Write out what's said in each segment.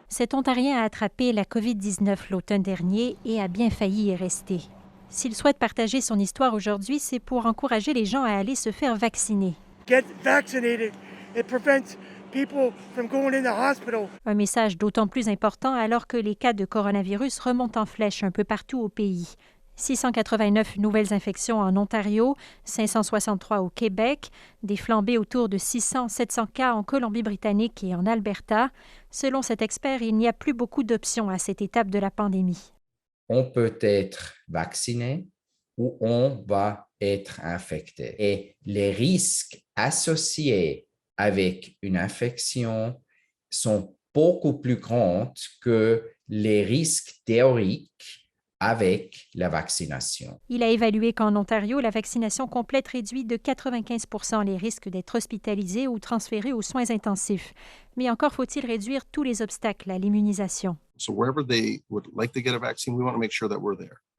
Cet Ontarien a attrapé la COVID-19 l'automne dernier et a bien failli y rester. S'il souhaite partager son histoire aujourd'hui, c'est pour encourager les gens à aller se faire vacciner. Un message d'autant plus important alors que les cas de coronavirus remontent en flèche un peu partout au pays. 689 nouvelles infections en Ontario, 563 au Québec, des flambées autour de 600-700 cas en Colombie-Britannique et en Alberta. Selon cet expert, il n'y a plus beaucoup d'options à cette étape de la pandémie. On peut être vacciné ou on va être infecté. Et les risques associés avec une infection sont beaucoup plus grands que les risques théoriques avec la vaccination. Il a évalué qu'en Ontario, la vaccination complète réduit de 95 % les risques d'être hospitalisé ou transféré aux soins intensifs. Mais encore faut-il réduire tous les obstacles à l'immunisation.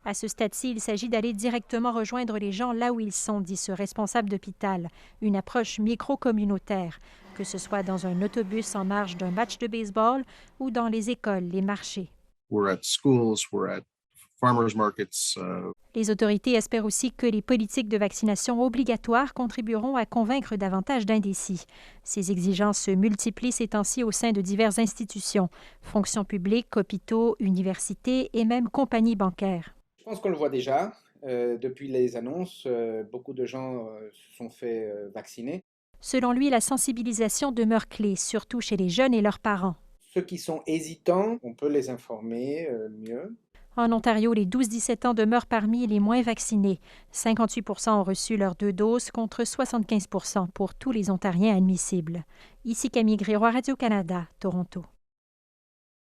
À ce stade-ci, il s'agit d'aller directement rejoindre les gens là où ils sont, dit ce responsable d'hôpital. Une approche micro-communautaire, que ce soit dans un autobus en marge d'un match de baseball ou dans les écoles, les marchés. Les autorités espèrent aussi que les politiques de vaccination obligatoires contribueront à convaincre davantage d'indécis. Ces exigences se multiplient ces temps-ci au sein de diverses institutions, fonctions publiques, hôpitaux, universités et même compagnies bancaires. Je pense qu'on le voit déjà. Depuis les annonces, beaucoup de gens se sont fait vacciner. Selon lui, la sensibilisation demeure clé, surtout chez les jeunes et leurs parents. Ceux qui sont hésitants, on peut les informer mieux. En Ontario, les 12-17 ans demeurent parmi les moins vaccinés. 58 % ont reçu leurs 2 doses contre 75 % pour tous les Ontariens admissibles. Ici Camille Grégoire, Radio-Canada, Toronto.